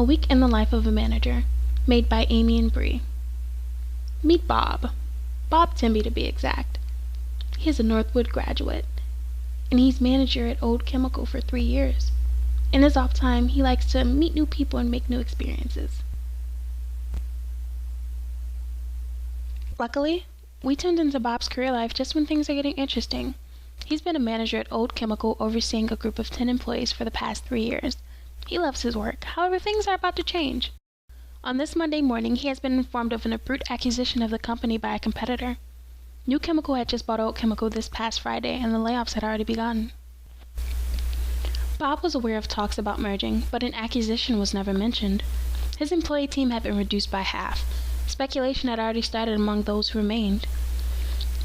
A Week in the Life of a Manager, made by Amy and Bree. Meet Bob. Bob Timby to be exact. He is a Northwood graduate, and he's manager at Old Chemical for 3 years. In his off time, he likes to meet new people and make new experiences. Luckily, we tuned into Bob's career life just when things are getting interesting. He's been a manager at Old Chemical, overseeing a group of 10 employees for the past 3 years. He loves his work, however things are about to change. On this Monday morning, he has been informed of an abrupt acquisition of the company by a competitor. New Chemical had just bought Old Chemical this past Friday, and the layoffs had already begun. Bob was aware of talks about merging, but an acquisition was never mentioned. His employee team had been reduced by half. Speculation had already started among those who remained.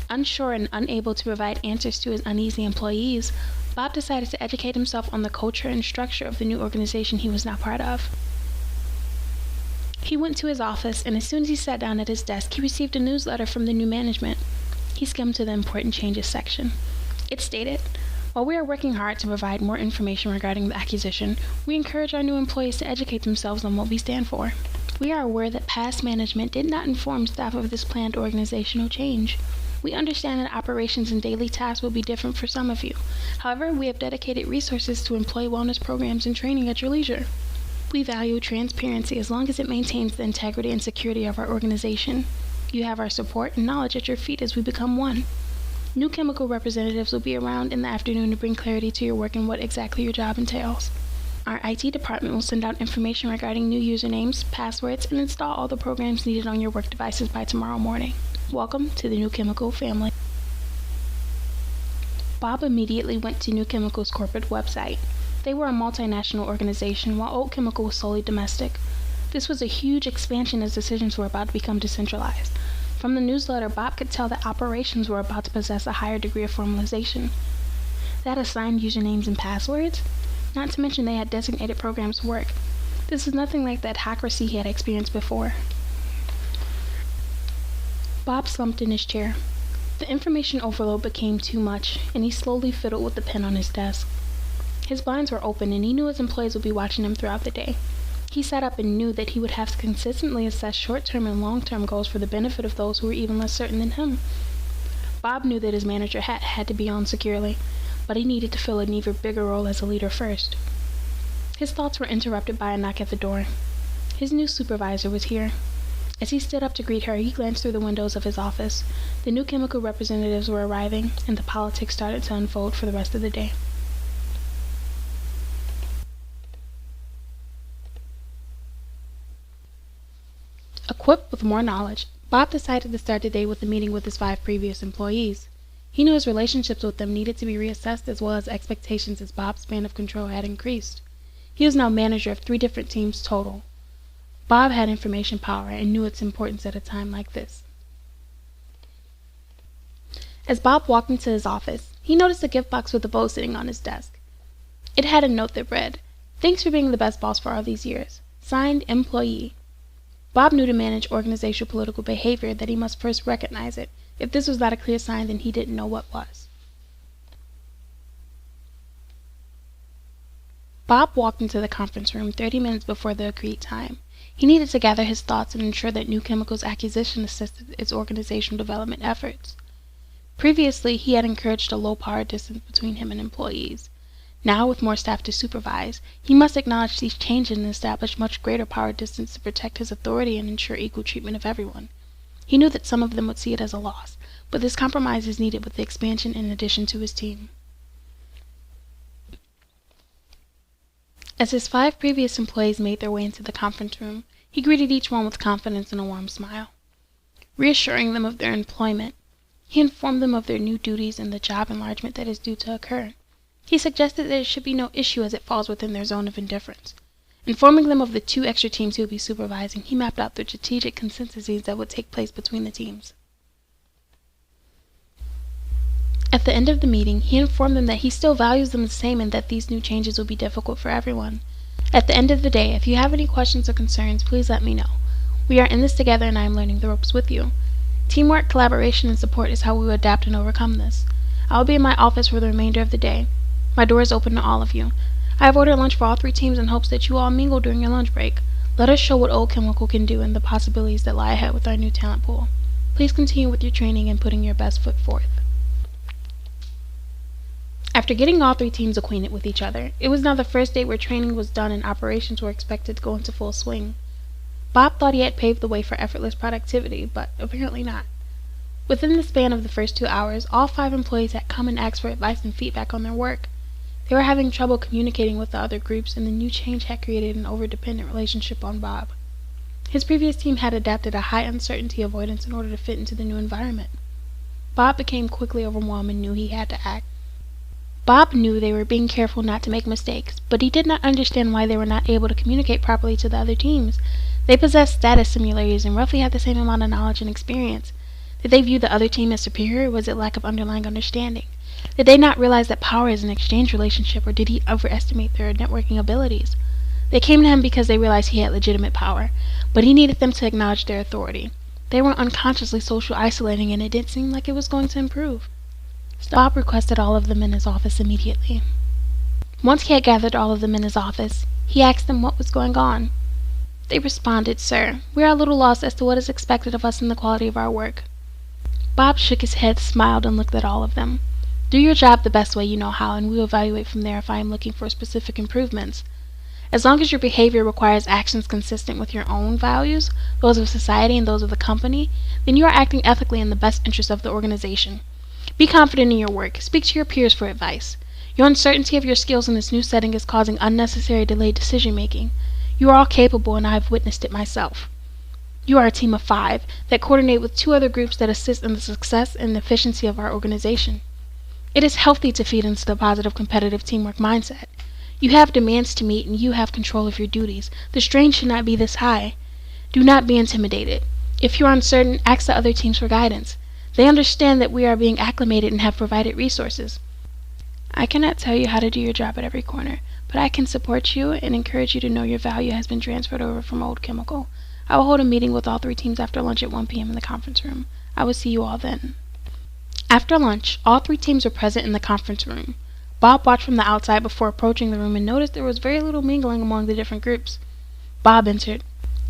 Unsure and unable to provide answers to his uneasy employees, Bob decided to educate himself on the culture and structure of the new organization he was now part of. He went to his office, and as soon as he sat down at his desk, he received a newsletter from the new management. He skimmed to the important changes section. It stated, "While we are working hard to provide more information regarding the acquisition, we encourage our new employees to educate themselves on what we stand for. We are aware that past management did not inform staff of this planned organizational change. We understand that operations and daily tasks will be different for some of you. However, we have dedicated resources to employee wellness programs and training at your leisure. We value transparency as long as it maintains the integrity and security of our organization. You have our support and knowledge at your feet as we become one. New Chemical representatives will be around in the afternoon to bring clarity to your work and what exactly your job entails. Our IT department will send out information regarding new usernames, passwords, and install all the programs needed on your work devices by tomorrow morning. Welcome to the New Chemical family." Bob immediately went to New Chemical's corporate website. They were a multinational organization, while Old Chemical was solely domestic. This was a huge expansion as decisions were about to become decentralized. From the newsletter, Bob could tell that operations were about to possess a higher degree of formalization. They had assigned usernames and passwords, not to mention they had designated programs to work. This was nothing like the adhocracy he had experienced before. Bob slumped in his chair. The information overload became too much, and he slowly fiddled with the pen on his desk. His blinds were open, and he knew his employees would be watching him throughout the day. He sat up and knew that he would have to consistently assess short-term and long-term goals for the benefit of those who were even less certain than him. Bob knew that his manager hat had to be on securely, but he needed to fill an even bigger role as a leader first. His thoughts were interrupted by a knock at the door. His new supervisor was here. As he stood up to greet her, he glanced through the windows of his office. The New Chemical representatives were arriving, and the politics started to unfold for the rest of the day. Equipped with more knowledge, Bob decided to start the day with a meeting with his 5 previous employees. He knew his relationships with them needed to be reassessed, as well as expectations as Bob's span of control had increased. He was now manager of 3 different teams total. Bob had information power and knew its importance at a time like this. As Bob walked into his office, he noticed a gift box with a bow sitting on his desk. It had a note that read, "Thanks for being the best boss for all these years. Signed, Employee." Bob knew to manage organizational political behavior that he must first recognize it. If this was not a clear sign, then he didn't know what was. Bob walked into the conference room 30 minutes before the agreed time. He needed to gather his thoughts and ensure that New Chemical's acquisition assisted its organizational development efforts. Previously, he had encouraged a low power distance between him and employees. Now, with more staff to supervise, he must acknowledge these changes and establish much greater power distance to protect his authority and ensure equal treatment of everyone. He knew that some of them would see it as a loss, but this compromise is needed with the expansion in addition to his team. As his 5 previous employees made their way into the conference room, he greeted each one with confidence and a warm smile. Reassuring them of their employment, he informed them of their new duties and the job enlargement that is due to occur. He suggested that it should be no issue as it falls within their zone of indifference. Informing them of the 2 extra teams he would be supervising, he mapped out the strategic consensuses that would take place between the teams. At the end of the meeting, he informed them that he still values them the same and that these new changes will be difficult for everyone. At the end of the day, if you have any questions or concerns, please let me know. We are in this together and I am learning the ropes with you. Teamwork, collaboration, and support is how we will adapt and overcome this. I will be in my office for the remainder of the day. My door is open to all of you. I have ordered lunch for all 3 teams in hopes that you all mingle during your lunch break. Let us show what Old Chemical can do and the possibilities that lie ahead with our new talent pool. Please continue with your training and putting your best foot forth. After getting all 3 teams acquainted with each other, it was now the first day where training was done and operations were expected to go into full swing. Bob thought he had paved the way for effortless productivity, but apparently not. Within the span of the first 2 hours, all 5 employees had come and asked for advice and feedback on their work. They were having trouble communicating with the other groups, and the new change had created an over-dependent relationship on Bob. His previous team had adapted a high uncertainty avoidance in order to fit into the new environment. Bob became quickly overwhelmed and knew he had to act. Bob knew they were being careful not to make mistakes, but he did not understand why they were not able to communicate properly to the other teams. They possessed status similarities and roughly had the same amount of knowledge and experience. Did they view the other team as superior, or was it lack of underlying understanding? Did they not realize that power is an exchange relationship, or did he overestimate their networking abilities? They came to him because they realized he had legitimate power, but he needed them to acknowledge their authority. They were unconsciously social isolating, and it didn't seem like it was going to improve. Bob requested all of them in his office immediately. Once he had gathered all of them in his office, he asked them what was going on. They responded, "Sir, we are a little lost as to what is expected of us and the quality of our work." Bob shook his head, smiled, and looked at all of them. "Do your job the best way you know how, and we will evaluate from there if I am looking for specific improvements. As long as your behavior requires actions consistent with your own values, those of society and those of the company, then you are acting ethically in the best interest of the organization. Be confident in your work. Speak to your peers for advice. Your uncertainty of your skills in this new setting is causing unnecessary delayed decision-making. You are all capable, and I have witnessed it myself. You are a team of 5 that coordinate with 2 other groups that assist in the success and efficiency of our organization. It is healthy to feed into the positive competitive teamwork mindset. You have demands to meet, and you have control of your duties. The strain should not be this high. Do not be intimidated. If you are uncertain, ask the other teams for guidance. They understand that we are being acclimated and have provided resources. I cannot tell you how to do your job at every corner, but I can support you and encourage you to know your value has been transferred over from Old Chemical. I will hold a meeting with all 3 teams after lunch at 1 p.m. in the conference room. I will see you all then." After lunch, all 3 teams were present in the conference room. Bob watched from the outside before approaching the room and noticed there was very little mingling among the different groups. Bob entered.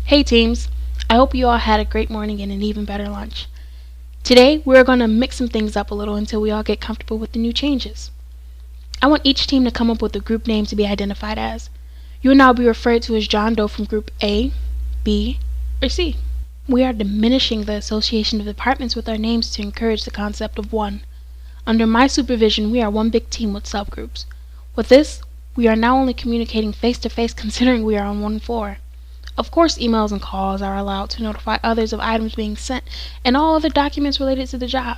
"Hey teams, I hope you all had a great morning and an even better lunch. Today, we're going to mix some things up a little until we all get comfortable with the new changes. I want each team to come up with a group name to be identified as. You will now be referred to as John Doe from Group A, B, or C. We are diminishing the association of departments with our names to encourage the concept of one. Under my supervision, we are one big team with subgroups. With this, we are now only communicating face-to-face considering we are on one floor. Of course, emails and calls are allowed to notify others of items being sent and all other documents related to the job.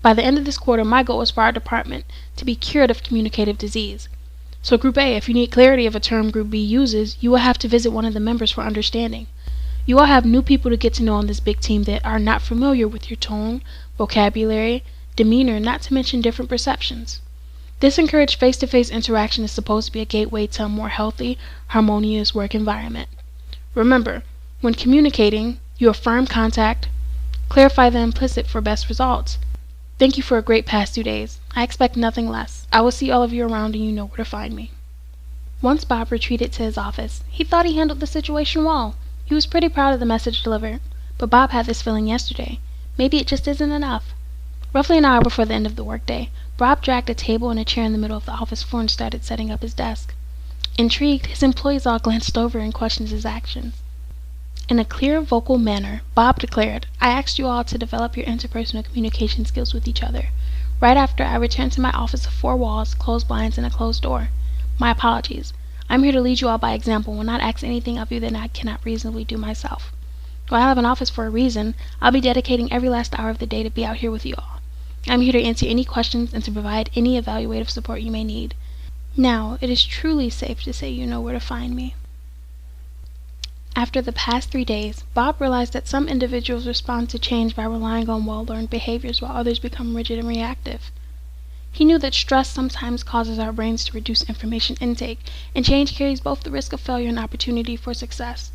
By the end of this quarter, my goal is for our department to be cured of communicative disease. So Group A, if you need clarity of a term Group B uses, you will have to visit one of the members for understanding. You all have new people to get to know on this big team that are not familiar with your tone, vocabulary, demeanor, not to mention different perceptions. This encouraged face-to-face interaction is supposed to be a gateway to a more healthy, harmonious work environment. Remember, when communicating, you affirm contact, clarify the implicit for best results. Thank you for a great past 2 days. I expect nothing less. I will see all of you around and you know where to find me." Once Bob retreated to his office, he thought he handled the situation well. He was pretty proud of the message delivered, but Bob had this feeling yesterday. Maybe it just isn't enough. Roughly an hour before the end of the workday, Bob dragged a table and a chair in the middle of the office floor and started setting up his desk. Intrigued, his employees all glanced over and questioned his actions. In a clear, vocal manner, Bob declared, "I asked you all to develop your interpersonal communication skills with each other. Right after, I returned to my office of 4 walls, closed blinds, and a closed door. My apologies. I'm here to lead you all by example and will not ask anything of you that I cannot reasonably do myself. While I have an office for a reason, I'll be dedicating every last hour of the day to be out here with you all. I'm here to answer any questions and to provide any evaluative support you may need. Now, it is truly safe to say you know where to find me." After the past 3 days, Bob realized that some individuals respond to change by relying on well-learned behaviors while others become rigid and reactive. He knew that stress sometimes causes our brains to reduce information intake, and change carries both the risk of failure and opportunity for success.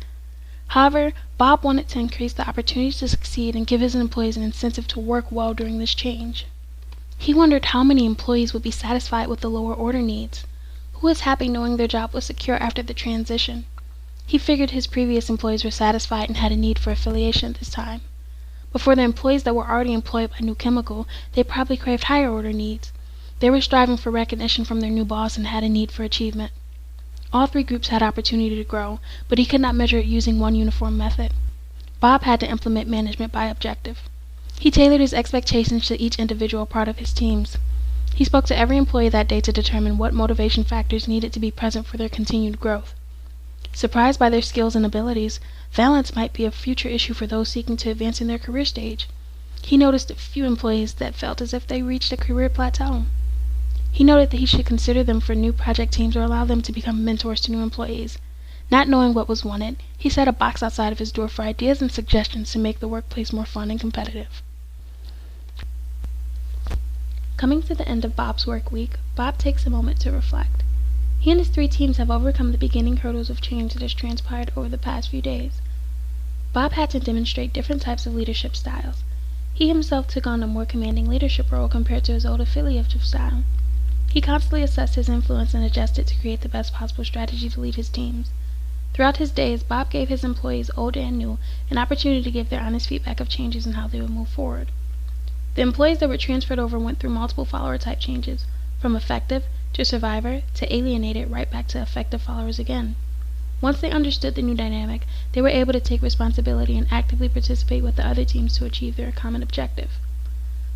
However, Bob wanted to increase the opportunities to succeed and give his employees an incentive to work well during this change. He wondered how many employees would be satisfied with the lower order needs. who was happy knowing their job was secure after the transition. He figured his previous employees were satisfied and had a need for affiliation this time. But for the employees that were already employed by New Chemical, they probably craved higher order needs. They were striving for recognition from their new boss and had a need for achievement. All three groups had opportunity to grow, but he could not measure it using one uniform method. Bob had to implement management by objective. He tailored his expectations to each individual part of his teams. He spoke to every employee that day to determine what motivation factors needed to be present for their continued growth. Surprised by their skills and abilities, balance might be a future issue for those seeking to advance in their career stage. He noticed a few employees that felt as if they reached a career plateau. He noted that he should consider them for new project teams or allow them to become mentors to new employees. Not knowing what was wanted, he set a box outside of his door for ideas and suggestions to make the workplace more fun and competitive. Coming to the end of Bob's work week, Bob takes a moment to reflect. He and his three teams have overcome the beginning hurdles of change that has transpired over the past few days. Bob had to demonstrate different types of leadership styles. He himself took on a more commanding leadership role compared to his old affiliative style. He constantly assessed his influence and adjusted to create the best possible strategy to lead his teams. Throughout his days, Bob gave his employees, old and new, an opportunity to give their honest feedback of changes and how they would move forward. The employees that were transferred over went through multiple follower-type changes, from effective to survivor to alienated right back to effective followers again. Once they understood the new dynamic, they were able to take responsibility and actively participate with the other teams to achieve their common objective.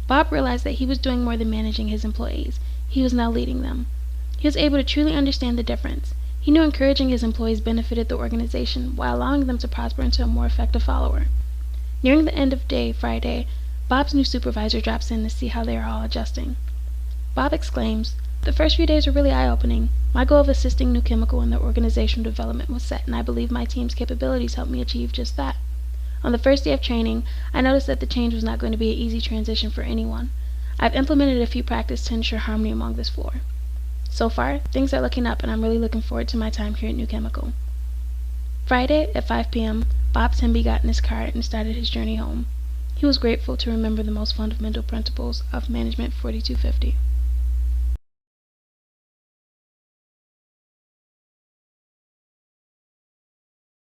Bob realized that he was doing more than managing his employees. He was now leading them. He was able to truly understand the difference. He knew encouraging his employees benefited the organization while allowing them to prosper into a more effective follower. Nearing the end of day, Friday, Bob's new supervisor drops in to see how they are all adjusting. Bob exclaims, "The first few days were really eye-opening. My goal of assisting New Chemical in their organizational development was set, and I believe my team's capabilities helped me achieve just that. On the first day of training, I noticed that the change was not going to be an easy transition for anyone. I've implemented a few practices to ensure harmony among this floor. So far, things are looking up, and I'm really looking forward to my time here at New Chemical." Friday at 5 p.m., Bob Temby got in his car and started his journey home. He was grateful to remember the most fundamental principles of Management 4250.